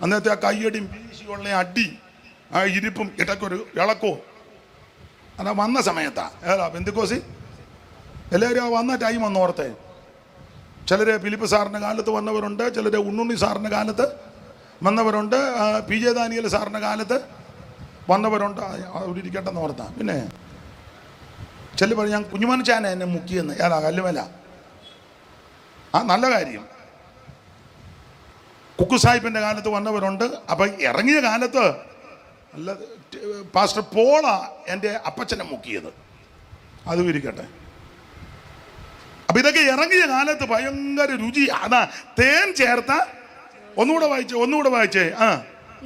അന്നത്തെ ആ കയ്യടിയും വീശിയുള്ള അടി, ആ ഇരിപ്പും ഇടയ്ക്കൊരു ഇളക്കവും, അതാ വന്ന സമയത്താ. ഏതാ പെന്തിക്കോസി? എല്ലാവരും ആ വന്ന ടൈം ഒന്ന് ഓർത്തേ. ചിലർ ഫിലിപ്പ് സാറിൻ്റെ കാലത്ത് വന്നവരുണ്ട്, ചിലർ ഉണ്ണുണ്ണി സാറിൻ്റെ കാലത്ത് വന്നവരുണ്ട്, PJ ദാനിയേൽ സാറിൻ്റെ കാലത്ത് വന്നവരുണ്ട്. അവിടെ ഇരിക്കട്ടെന്ന് ഓർത്താ. പിന്നെ ചില പറയും ഞാൻ കുഞ്ഞുമനച്ചാന എന്നെ മുക്കിയെന്ന്. ഏതാ? കല്ലുമല. ആ നല്ല കാര്യം. കുക്കു സാഹിബിൻ്റെ കാലത്ത് വന്നവരുണ്ട്. അപ്പം ഇറങ്ങിയ കാലത്ത് അല്ല, പാസ്റ്റർ പോള എൻ്റെ അപ്പച്ചനെ മുക്കിയത്. അതും ഇരിക്കട്ടെ. അപ്പം ഇതൊക്കെ ഇറങ്ങിയ കാലത്ത് ഭയങ്കര രുചി. അതാ തേൻ ചേർത്ത. ഒന്നുകൂടെ വായിച്ചേ.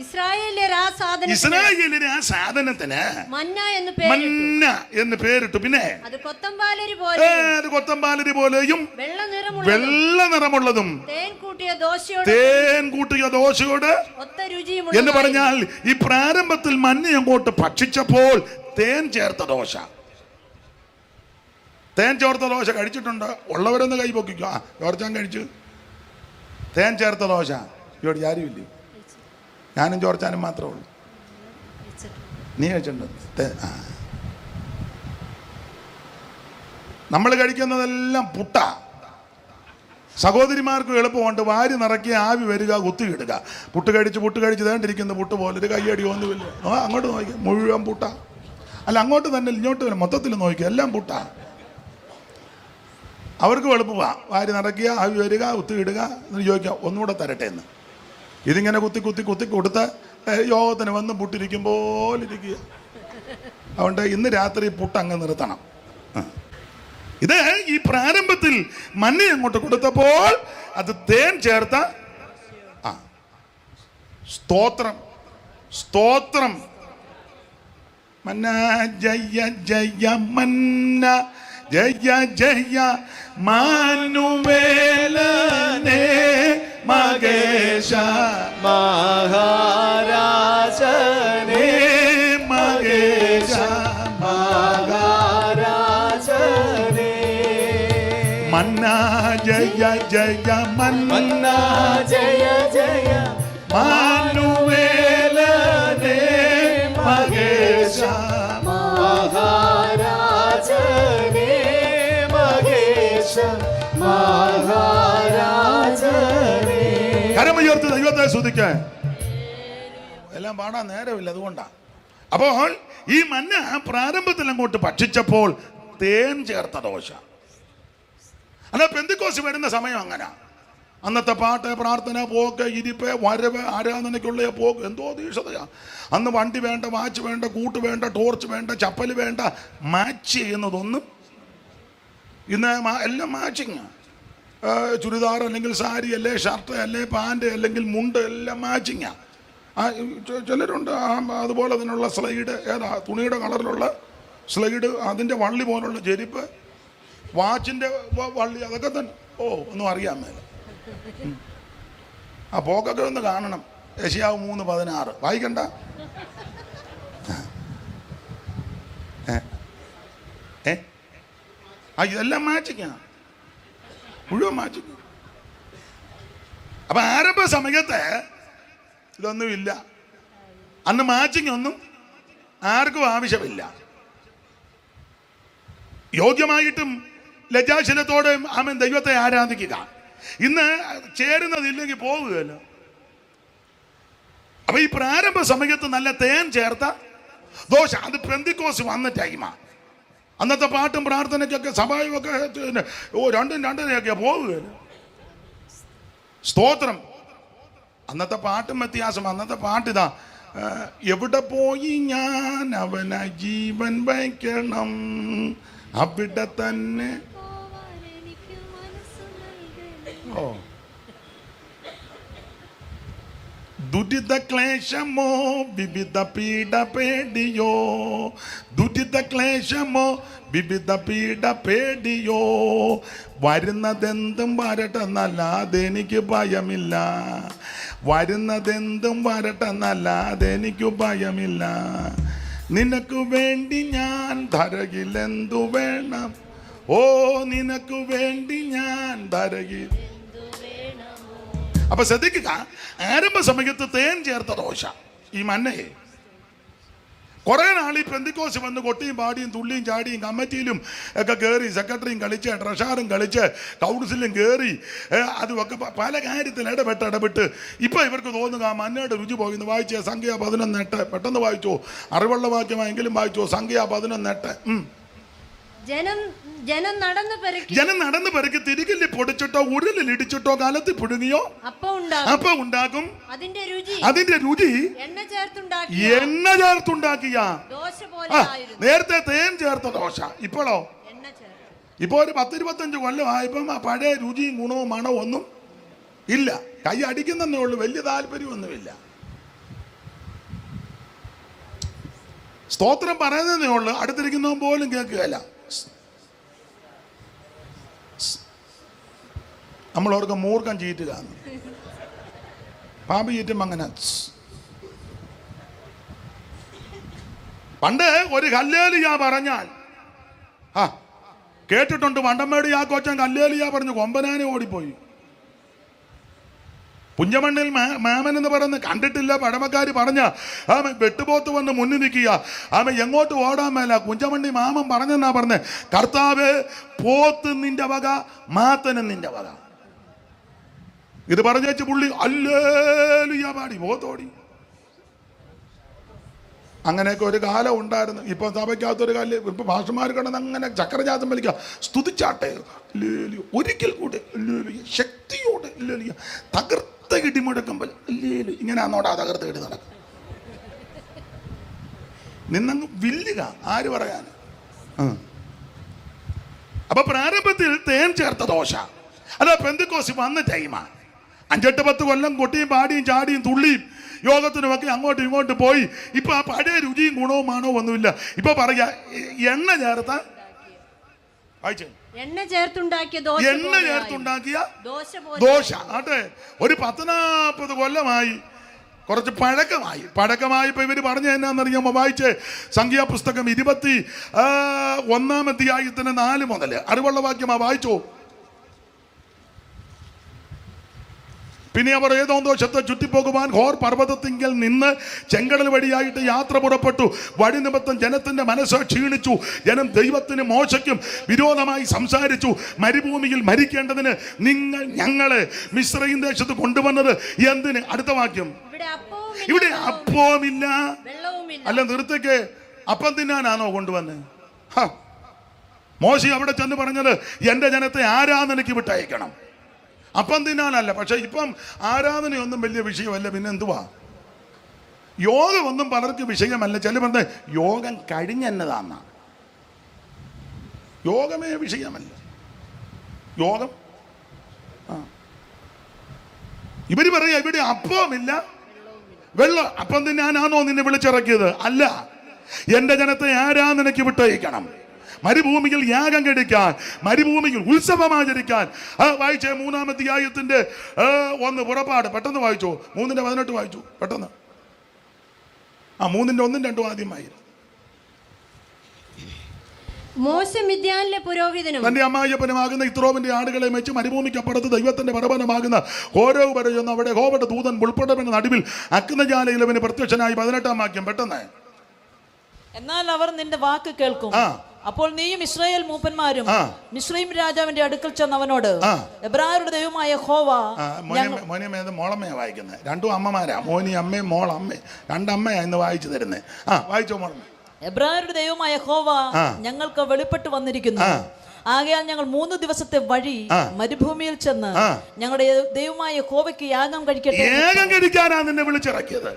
ഇസ്രായേലിയർ ആ സാധനത്തിന് മന്ന എന്ന് പേരിട്ടു. പിന്നെ അത് കൊത്തമ്പാലരി പോലെയും വെള്ള നിറമുള്ളതും തേൻ കൂട്ടിയ ദോശയോട് എന്ന് പറഞ്ഞാൽ ഈ പ്രാരംഭത്തിൽ മഞ്ഞ അങ്ങോട്ട് ഭക്ഷിച്ചപ്പോൾ തേൻ ചേർത്ത ദോശ കഴിച്ചിട്ടുണ്ട്. ഉള്ളവരൊന്ന് കൈ പൊക്കിക്കോ. ജോർജാൻ കഴിച്ചു തേൻ ചേർത്ത ദോശ. ഇവിടെ ആരുമില്ലേ? ഞാനും ജോർജാനും മാത്രമേ ഉള്ളൂ. നീ കഴിച്ചിട്ടുണ്ട്? നമ്മൾ കഴിക്കുന്നതെല്ലാം പുട്ട. സഹോദരിമാർക്ക് എളുപ്പമുണ്ട്. വാരി നിറക്കി ആവി വരിക, കുത്തിയിടുക. പുട്ട് കഴിച്ച് തേണ്ടിരിക്കുന്ന പുട്ട് പോലെ ഒരു കയ്യടി ഒന്നുമില്ല. അങ്ങോട്ട് നോക്കി മുഴുവൻ പുട്ട. അല്ല, അങ്ങോട്ട് തന്നെ ഇങ്ങോട്ട് തന്നെ മൊത്തത്തിൽ നോക്കി എല്ലാം പുട്ട. അവർക്ക് എളുപ്പമാണ്. വാരി നിറയ്ക്കുക, ആവി വരിക, കുത്തിയിടുക. എന്ന് ചോദിക്കാം ഒന്നുകൂടെ തരട്ടെ എന്ന്. ഇതിങ്ങനെ കുത്തി കൊടുത്ത് യോഗത്തിന് വന്ന് പുട്ടിരിക്കുമ്പോലിരിക്കുക. അതുകൊണ്ട് ഇന്ന് രാത്രി പുട്ട് അങ്ങ് നിർത്തണം. ഇത് ഈ പ്രാരംഭത്തിൽ മഞ്ഞ അങ്ങോട്ട് കൊടുത്തപ്പോൾ അത് തേൻ ചേർത്ത സ്തോത്രം. മന്ന ജയ ജയ മന്ന ജയ ജയ മാനുവേലനേ മകേശ മഹാരാജനേ മകേശ മഹാരാജനേ മന്ന ജയ ജയ മന്ന ജയ ജയ മാനുവേലനേ മകേശ മഹാരാജനേ മകേശ മഹാരാജനേ. കരമുയർത്തി ദൈവത്തെ സ്തുതിക്കാൻ. എല്ലാം പാടാൻ നേരമില്ല, അതുകൊണ്ടാ. അപ്പോൾ ഈ മഞ്ഞ പ്രാരംഭത്തിൽ അങ്ങോട്ട് ഭക്ഷിച്ചപ്പോൾ തേൻ ചേർത്ത ദോശ. അല്ല, പെന്തിക്കോസ് വരുന്ന സമയം അങ്ങനെ. അന്നത്തെ പാട്ട്, പ്രാർത്ഥന, പോക്ക്, ഇരിപ്പ്, വരവ്, ആരാധനയ്ക്കുള്ള പോക്ക്, എന്തോ ദീക്ഷതയാ. അന്ന് വണ്ടി വേണ്ട, വാച്ച് വേണ്ട, കൂട്ട് വേണ്ട, ടോർച്ച് വേണ്ട, ചപ്പൽ വേണ്ട. മാച്ച് ചെയ്യുന്നതൊന്നും ഇന്ന് എല്ലാം മാച്ചിങ്. ചുരിദാർ അല്ലെങ്കിൽ സാരി അല്ലേ, ഷർട്ട് അല്ലേ, പാൻറ് അല്ലെങ്കിൽ മുണ്ട്, എല്ലാം മാച്ചിങ്ങാ. ചിലരുണ്ട് അതുപോലെ അതിനുള്ള സ്ലൈഡ്, ഏതാ തുണിയുടെ കളറിലുള്ള സ്ലൈഡ്, അതിൻ്റെ വള്ളി പോലുള്ള ചെരുപ്പ്, വാച്ചിൻ്റെ വള്ളി, അതൊക്കെ തന്നെ. ഒന്നും അറിയാൻ മേല. ആ പോക്കൊക്കെ ഒന്ന് കാണണം. യെശയ്യാവ് 3:16 വായിക്കണ്ട. ഇതെല്ലാം മാച്ചിങ്ങാ, മുഴുവൻ മാച്ചിങ്. അപ്പൊ ആരംഭ സമയത്ത് ഇതൊന്നുമില്ല. അന്ന് മാച്ചിങ് ഒന്നും ആർക്കും ആവശ്യമില്ല. യോഗ്യമായിട്ടും ലജ്ജാശീലത്തോടെ ആമേൻ ദൈവത്തെ ആരാധിക്കുക. ഇന്ന് ചേരുന്നതില്ലെങ്കിൽ പോകുകയല്ലോ. അപ്പൊ ഈ പ്രാരംഭ സമയത്ത് നല്ല തേൻ ചേർത്ത ദോശ. അത് പെന്തിക്കോസ് വന്ന ടൈമാ. അന്നത്തെ പാട്ടും പ്രാർത്ഥനയ്ക്കൊക്കെ സഭായൊക്കെ രണ്ടിനെയൊക്കെ പോകുകയല്ലോ. സ്തോത്രം. അന്നത്തെ പാട്ടും വ്യത്യാസം. അന്നത്തെ പാട്ടിതാ, എവിടെ പോയി ഞാൻ അവന ജീവൻ വയ്ക്കണം, അവിടെ തന്നെ. ദുരിത ക്ലേശമോ വിവിധ പീഡ പേടിയോ, ദുരിത ക്ലേശമോ വിവിധ പീഡ പേടിയോ, വരുന്നതെന്തും വരട്ടെന്നല്ലാതെ എനിക്ക് ഭയമില്ല, വരുന്നതെന്തും വരട്ടെന്നല്ലാതെ എനിക്ക് ഭയമില്ല. നിനക്ക് വേണ്ടി ഞാൻ ധരകിലെന്തു വേണം, നിനക്ക് വേണ്ടി ഞാൻ ധരകിൽ. അപ്പൊ ശ്രദ്ധിക്കുക, ആരംഭ സമയത്ത് തേൻ ചേർത്ത ദോശ ഈ മന്നയെ കുറെ നാൾ ഈ പെന്തിക്കോസ് വന്ന് കൊട്ടിയും പാടിയും തുള്ളിയും ചാടിയും കമ്മിറ്റിയിലും ഒക്കെ കയറി, സെക്രട്ടറിയും കളിച്ച്, ട്രഷറും കളിച്ച്, കൗൺസിലും കയറി, അതുമൊക്കെ പല കാര്യത്തിൽ ഇടപെട്ട് ഇപ്പം ഇവർക്ക് തോന്നുക ആ മന്നയുടെ രുചി പോകുന്നു. വായിച്ചേ സംഖ്യ 11:8, പെട്ടെന്ന് വായിച്ചോ, അറിവുള്ള വാക്യമായെങ്കിലും വായിച്ചോ. സംഖ്യ 11:8. ജനം നടന്നു പെറുക്കി തിരികില്ലി പൊടിച്ചിട്ടോ ഉരുളിൽ ഇടിച്ചിട്ടോ കാലത്ത് പുഴുങ്ങിയോ അപ്പം ഉണ്ടാകും. അതിന്റെ രുചി എണ്ണ ചേർത്തുണ്ടാക്കിയ നേരത്തെ തേൻ ചേർത്ത ദോശ. ഇപ്പോഴോ ഇപ്പൊ ഒരു 10-25 കൊല്ലമായപ്പം ആ പഴയ രുചിയും ഗുണവും മണവും ഒന്നും ഇല്ല. കൈ അടിക്കുന്നതേ ഉള്ളൂ, വലിയ താല്പര്യമൊന്നുമില്ല. സ്തോത്രം പറയുന്നതേ ഉള്ളൂ, അടുത്തിരിക്കുന്നവൻ പോലും കേൾക്കുകയല്ല. നമ്മളവർക്ക് മൂർഖം ചീറ്റുക, പാമ്പ് ചീറ്റും അങ്ങനെ. പണ്ട് ഒരു ഹല്ലേലൂയ പറഞ്ഞാൽ കേട്ടിട്ടുണ്ട്. വണ്ടമ്മേട് യാക്കോച്ചൻ ഹല്ലേലൂയ പറഞ്ഞു കൊമ്പനാനെ ഓടിപ്പോയി. പുഞ്ചമണ്ണിൽ മാമൻ എന്ന് പറയുന്ന കണ്ടിട്ടില്ല പഴമക്കാര് പറഞ്ഞ വെട്ടുപോത്ത് വന്ന് മുന്നിൽ നിൽക്കുക. എങ്ങോട്ട് ഓടാൻ മേല. കുഞ്ചമണ്ണി മാമൻ പറഞ്ഞെന്നാ പറഞ്ഞേ, കർത്താവ് പോത്ത് നിന്റെ വക, മാത്തനും നിന്റെ വക. ഇത് പറഞ്ഞേച്ച് പുള്ളി ഹല്ലേലൂയ പാടി പോത്തോടി. അങ്ങനെയൊക്കെ ഒരു കാലം ഉണ്ടായിരുന്നു. ഇപ്പൊ സഭയ്ക്കകത്തൊരു കാലം. ഇപ്പൊ ഭാഷമാർ കിടന്ന് അങ്ങനെ ചക്രജാതം വലിക്കുക, സ്തുതിച്ചാട്ടെ ഒരിക്കൽ കൂടെ ശക്തിയോടെ തകർത്ത ഇടിമുഴക്കുമ്പോൾ ഇങ്ങനെയാണോടാ തകർത്ത ഇടി നടക്കും. നിന്നങ്ങ് വില്ലുക, ആര് പറയാൻ. അപ്പൊ പ്രാരംഭത്തിൽ തേൻ ചേർത്ത ദോശ അതാ പെന്തിക്കോസ് വന്ന ടൈമാ. 5-10 കൊല്ലം കൊട്ടിയും പാടിയും ചാടിയും തുള്ളിയും യോഗത്തിനുമൊക്കെ അങ്ങോട്ടും ഇങ്ങോട്ടും പോയി. ഇപ്പൊ ആ പഴയ രുചിയും ഗുണവും മാണവും ഒന്നുമില്ല. ഇപ്പൊ പറയാ എണ്ണ ചേർത്തുണ്ടാക്കിയ ദോശ. ആട്ടെ, ഒരു 10-40 കൊല്ലമായി, കുറച്ച് പഴക്കമായി. ഇപ്പൊ ഇവര് പറഞ്ഞ എന്നാന്നറിയാമോ? വായിച്ചേ സംഖ്യാപുസ്തകം 21-ാം അധ്യായത്തിന് 4 മുതൽ അറിവുള്ള വാക്യമാ, വായിച്ചോ. പിന്നെ അവർ ഏദോംദേശത്തെ ചുറ്റിപ്പോകുവാൻ ഹോർ പർവ്വതത്തിങ്കൽ നിന്ന് ചെങ്കടൽ വഴിയായിട്ട് യാത്ര പുറപ്പെട്ടു. വഴി നിമിത്തം ജനത്തിന്റെ മനസ്സ് ക്ഷീണിച്ചു. ജനം ദൈവത്തിനും മോശയ്ക്കും വിരോധമായി സംസാരിച്ചു. മരുഭൂമിയിൽ മരിക്കേണ്ടതിന് ഞങ്ങളെ മിസ്രയീം ദേശത്ത് കൊണ്ടുവന്നത് എന്തിന്? അടുത്ത വാക്യം, ഇവിടെ അപ്പവുമില്ല. അല്ല നിർത്തിക്ക്, അപ്പം തിന്നാനാണോ കൊണ്ടുവന്ന്? മോശ അവിടെ ചെന്ന് പറഞ്ഞത് എന്റെ ജനത്തെ ആരാധനയ്ക്ക് വിട്ടയക്കണം, അപ്പം തിന്നാനല്ല. പക്ഷെ ഇപ്പം ആരാധനയൊന്നും വലിയ വിഷയമല്ല. പിന്നെ എന്തുവാ? യോഗമൊന്നും പലർക്കും വിഷയമല്ല. ചില പറഞ്ഞ യോഗം കഴിഞ്ഞെന്നതാന്ന, യോഗമേ വിഷയമല്ല. യോഗം ഇവര് പറയാ ഇവിടെ അപ്പമില്ല, വെള്ളം. അപ്പം തിന്നാനാണോ നിന്നെ വിളിച്ചിറക്കിയത്? അല്ല, എന്റെ ജനത്തെ ആരാധനയ്ക്ക് വിട്ടയക്കണം, മരുഭൂമിയിൽ യാഗം കഴിക്കാൻ, മരുഭൂമിയിൽ ഉത്സവം ആചരിക്കാൻ. വായിച്ചേ 3-ാം അധ്യായത്തിന്റെ 1 പുറപ്പാട്. പെട്ടെന്ന് വായിച്ചോ. 3:18 വായിച്ചു പെട്ടെന്ന്. 3:1-2 ആദ്യമായി. മോശ മിദ്യാനിലെ പുരോഹിതനും തന്റെ അമ്മായിയപ്പനുമാകുന്ന ഇത്രോവിന്റെ ആടുകളെ വെച്ച് മരുഭൂമിക്കപ്പുറത്ത് ദൈവത്തിന്റെ പരമനമാകുന്ന ഹോരേബ് പറയുന്ന അവിടെ യഹോവയുടെ ദൂതൻ ഉൾപ്പെട്ടവന്റെ നടുവിൽ അഗ്നിജ്വാലയിൽ അവന് പ്രത്യക്ഷനായി. 18-ാം വാക്യം പെട്ടെന്ന്. എന്നാൽ അവർ നിന്റെ വാക്ക് കേൾക്കും. അപ്പോൾ നീയും ഇസ്രായേൽ മൂപ്പന്മാരും മിസ്രയീം രാജാവിന്റെ അടുക്കൽ ചെന്ന് അവനോട്, എബ്രായരുടെ ദൈവമായ യഹോവ. മോളമ്മയാ വായിക്കുന്നത്. 2 അമ്മമാരാ, മോനി അമ്മയും മോളമ്മേ, 2 അമ്മയാ ഇന്ന് വായിച്ചു തരുന്നേ. വായിച്ചോ മോളമ്മ. എബ്രായരുടെ ദൈവമായ യഹോവ ഞങ്ങൾക്ക് വെളിപ്പെട്ട് വന്നിരിക്കുന്നു. ആകയാൽ ഞങ്ങൾ 3 ദിവസത്തെ വഴി മരുഭൂമിയിൽ ചെന്ന് ഞങ്ങളുടെ ദൈവമായ യഹോവയ്ക്ക് യാഗം കഴിക്കാനാ നിന്നെ വിളിച്ചിറക്കിയത്.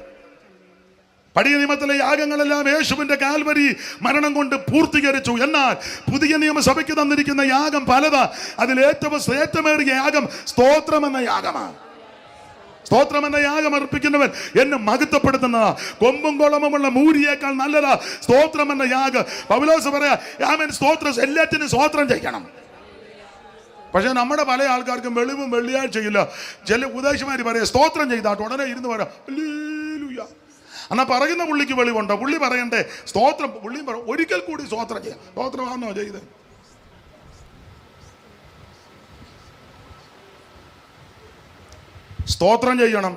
പഴയ നിയമത്തിലെ യാഗങ്ങളെല്ലാം യേശുവിന്റെ കാൽവരി മരണം കൊണ്ട് പൂർത്തീകരിച്ചു. എന്നാൽ പുതിയ നിയമസഭയ്ക്ക് തന്നിരിക്കുന്ന യാഗം പലതാ. അതിൽ ഏറ്റവും ശ്രേഷ്ഠമേറിയ യാഗം സ്തോത്രമെന്ന യാഗമാണ്. സ്തോത്രമെന്ന യാഗം അർപ്പിക്കുന്നവൻ എന്നെ മഹത്വപ്പെടുത്തുന്നതാ. കൊമ്പും കുളമുമുള്ള മൂരിയേക്കാൾ നല്ലതാ സ്തോത്രമെന്ന യാഗം. പൗലോസ് പറയാ, സ്തോത്രം എല്ലാറ്റിനും സ്തോത്രം ചെയ്യണം. പക്ഷെ നമ്മുടെ പല ആൾക്കാർക്കും വെളിവും വെള്ളിയാഴ്ചയില്ല. ചില ഉപദേശമാര് പറയാം സ്തോത്രം ചെയ്താട്ട് ഉടനെ ഇരുന്ന് പറയാം ഹല്ലേലൂയ. എന്നാ പറയുന്ന പുള്ളിക്ക് വെളിവുണ്ടോ? പുള്ളി പറയണ്ടേ സ്തോത്രം. പുള്ളിയും പറയും ഒരിക്കൽ കൂടി സ്തോത്രം ചെയ്യാം. സ്തോത്രമാണോ ചെയ്ത്? സ്തോത്രം ചെയ്യണം.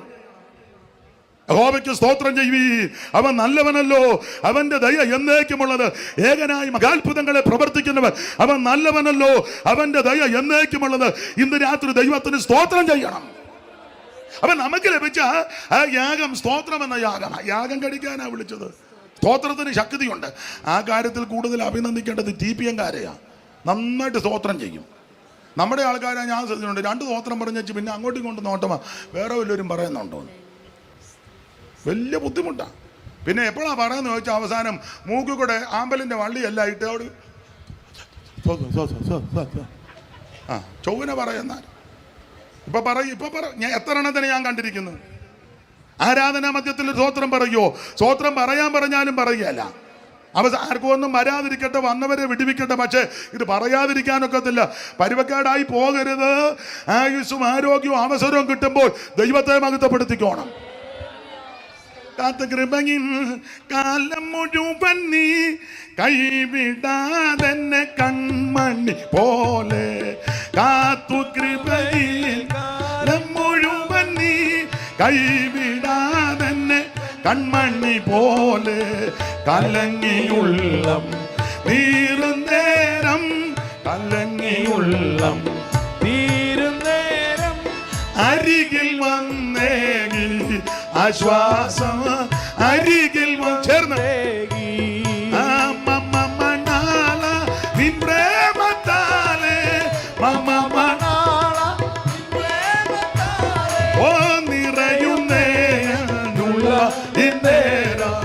യഹോവയ്ക്ക് സ്തോത്രം ചെയ്യുവീ, അവൻ നല്ലവനല്ലോ, അവന്റെ ദയ എന്നേക്കുമുള്ളത്. ഏകനായി മഹാത്ഭുതങ്ങളെ പ്രവർത്തിക്കുന്നവൻ അവൻ നല്ലവനല്ലോ, അവന്റെ ദയ എന്നേക്കുമുള്ളത്. ഇന്ന് രാത്രി ദൈവത്തിന് സ്തോത്രം ചെയ്യണം. അവൻ നമുക്ക് ലഭിച്ച ആ യാഗം സ്തോത്രം എന്ന യാഗമാണ്. യാഗം കഴിക്കാനാ വിളിച്ചത്. സ്തോത്രത്തിന് ശക്തിയുണ്ട്. ആ കാര്യത്തിൽ കൂടുതൽ അഭിനന്ദിക്കേണ്ടത് TPM-കാരെയാണ്. നന്നായിട്ട് സ്തോത്രം ചെയ്യും. നമ്മുടെ ആൾക്കാരെ ഞാൻ ശ്രദ്ധിച്ചിട്ടുണ്ട്, 2 സ്തോത്രം പറഞ്ഞു വെച്ച് പിന്നെ അങ്ങോട്ടും ഇങ്ങോട്ടും നോട്ടമാ വേറെ വല്ലവരും പറയുന്നുണ്ടോ, വലിയ ബുദ്ധിമുട്ടാണ്. പിന്നെ എപ്പോഴാണ് പറയാന്ന് ചോദിച്ചാൽ അവസാനം മൂക്കിൽ കൂടെ ആമ്പലിൻ്റെ വള്ളിയല്ല ഇട്ട് അവിടെ ചൊവ്വനെ പറയുന്ന ഇപ്പൊ ഞാൻ എത്ര എണ്ണത്തിന് ഞാൻ കണ്ടിരിക്കുന്നു. ആരാധനാ മധ്യത്തിൽ സ്തോത്രം പറയുമോ? സ്തോത്രം പറയാൻ പറഞ്ഞാലും പറയുകയല്ല. ആർക്കും ഒന്നും വരാതിരിക്കട്ടെ, വന്നവരെ വിടുവിക്കട്ടെ. പക്ഷേ ഇത് പറയാതിരിക്കാനൊക്കത്തില്ല. പരുവക്കേടായി പോകരുത്. ആയുസ്സും ആരോഗ്യവും അവസരവും കിട്ടുമ്പോൾ ദൈവത്തെ മഹത്വപ്പെടുത്തിക്കോണം. കാത്ത കൃപയിൽ കാലം മുഴുവൻ നീ കൈവിടാതെന്നെ കൺമണി പോലെ. കാത്തു കൃപയിൽ കാലം മുഴുവൻ നീ കൈവിടാതെന്നെ കൺമണി പോലെ. കലങ്ങിയുള്ളം തീരുന്നേരം, കലങ്ങിയുള്ളം തീരുന്നേരം അരികിൽ വന്നേകി ആശ്വാസം, അരികിൽ ചേർന്ന് മണാള നിൻ പ്രേമത്താലെ, മണാള ഓ നിറയുന്നേയുള്ള ഇന്നേരം,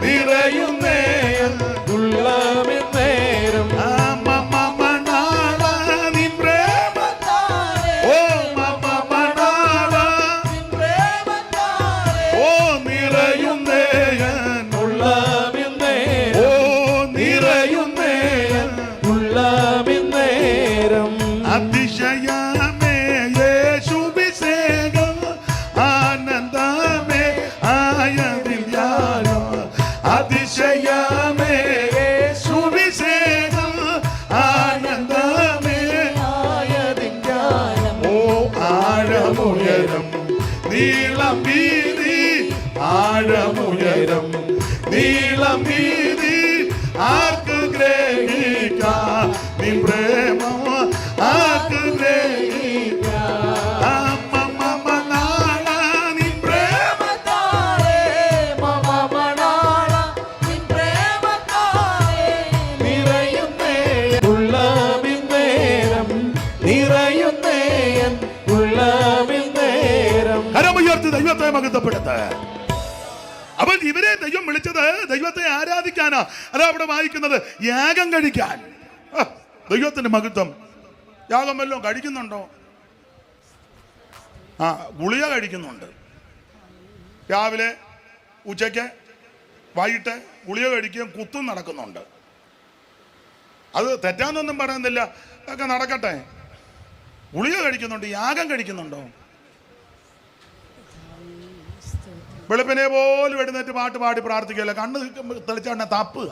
നിറയുന്നേയുള്ള നേരം മണാള നിൻ പ്രേമത്താലെ, ഓ മണാള ഓ നിറയുന്നേയൻ, ഓ നിറയുന്നേയൻ. നേരം അതിശയമേ യേശുവിശേഷം, ആനന്ദമേ ആയതിൽ ധ്യാനം. അതിശയമേ യേശുവിശേഷം, ആനന്ദമേ ആയതിൻ ജ്ഞാനം. ഓ ആഴമുയരം നീളം വീതി, ആഴമുയരം നീളം വീതി. ആർക്ക് ഗ്രഹിക്കാം നിൻ പ്രേമം, ആർക്ക് ഗ്രഹിക്കാം മണാള നിൻ പ്രേമത്താലെ, മണാള നിറയുന്നേയൻ ഉള്ളാമിൻ നേരം, നിറയുന്നേയൻ ഉള്ളാമിൻ നേരം. കരമുയർത്തി ദൈവത്തെ മഹത്വപ്പെടുത്ത. അവൻ ഇവരെ ദൈവം വിളിച്ചത് ദൈവത്തെ ആരാധിക്കാനാ. അതാ അവിടെ വായിക്കുന്നത് യാഗം കഴിക്കാൻ. ദൈവത്തിന്റെ മഹത്വം. യാഗം വല്ലതും കഴിക്കുന്നുണ്ടോ? ഗുളിക കഴിക്കുന്നുണ്ട്. രാവിലെ ഉച്ചയ്ക്ക് വൈകിട്ട് ഗുളിക കഴിക്കുകയും കുത്തും നടക്കുന്നുണ്ട്. അത് തെറ്റാന്നൊന്നും പറയുന്നില്ല, ഒക്കെ നടക്കട്ടെ. ഗുളിക കഴിക്കുന്നുണ്ട്, യാഗം കഴിക്കുന്നുണ്ടോ? വെളുപ്പിനെ പോലും എഴുന്നേറ്റ് പാട്ട് പാടി പ്രാർത്ഥിക്കുകയല്ല, കണ്ണ് തെളിച്ചാണ് തപ്പുക.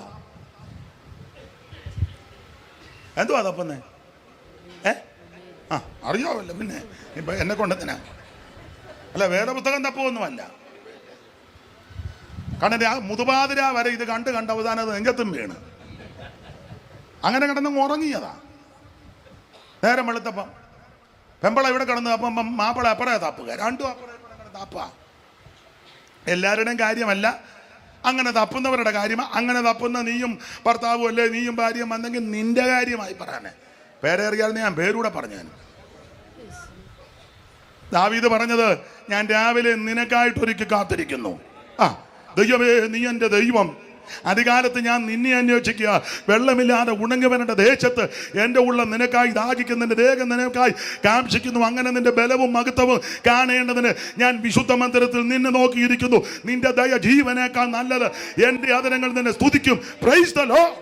എന്തുവാ തപ്പുന്നേ? അറിയാവല്ലോ, പിന്നെ ഇപ്പൊ എന്നെ കൊണ്ടെത്തിനാ. അല്ല, വേറെ പുസ്തകം തപ്പുമൊന്നുമല്ല. കാരണം മുതുപാതിര വരെ ഇത് കണ്ട് അവസാനം അത് നെഞ്ചത്തും വീണ് അങ്ങനെ കിടന്ന് ഉറങ്ങിയതാ. നേരം വെളുത്തപ്പം പെമ്പള ഇവിടെ കിടന്ന് അപ്പം മാപ്പിള അപ്പറേ തപ്പുക, രണ്ടും അപ്പറേ തപ്പുക. എല്ലാവരുടെയും കാര്യമല്ല, അങ്ങനെ തപ്പുന്നവരുടെ കാര്യമാണ്. അങ്ങനെ തപ്പുന്ന നീയും ഭർത്താവും അല്ലേ, നീയും ഭാര്യയും വന്നെങ്കിൽ നിന്റെ കാര്യമായി പറയാനേ. പേരറിയാതെ ഞാൻ പേരൂടെ പറഞ്ഞു. ദാവീദ് പറഞ്ഞത്, ഞാൻ രാവിലെ നിനക്കായിട്ടൊരുക്കി കാത്തിരിക്കുന്നു. ദൈവമേ, നീ എൻ്റെ ദൈവം. അധികാലത്ത് ഞാൻ നിന്നെ അന്വേഷിക്കുക. വെള്ളമില്ലാതെ ഉണങ്ങിവരേണ്ട ദേശത്ത് എൻ്റെ ഉള്ള നിനക്കായി ദാഹിക്കുന്ന നിന്റെ ദേഹം നിനക്കായി കാംക്ഷിക്കുന്നു. അങ്ങനെ നിന്റെ ബലവും മഹത്വവും കാണേണ്ടതിന് ഞാൻ വിശുദ്ധ മന്ദിരത്തിൽ നിന്നെ നോക്കിയിരിക്കുന്നു. നിന്റെ ദയ ജീവനേക്കാൾ നല്ലത്. എൻ്റെ അതിരങ്ങൾ നിന്നെ സ്തുതിക്കും. Praise the Lord.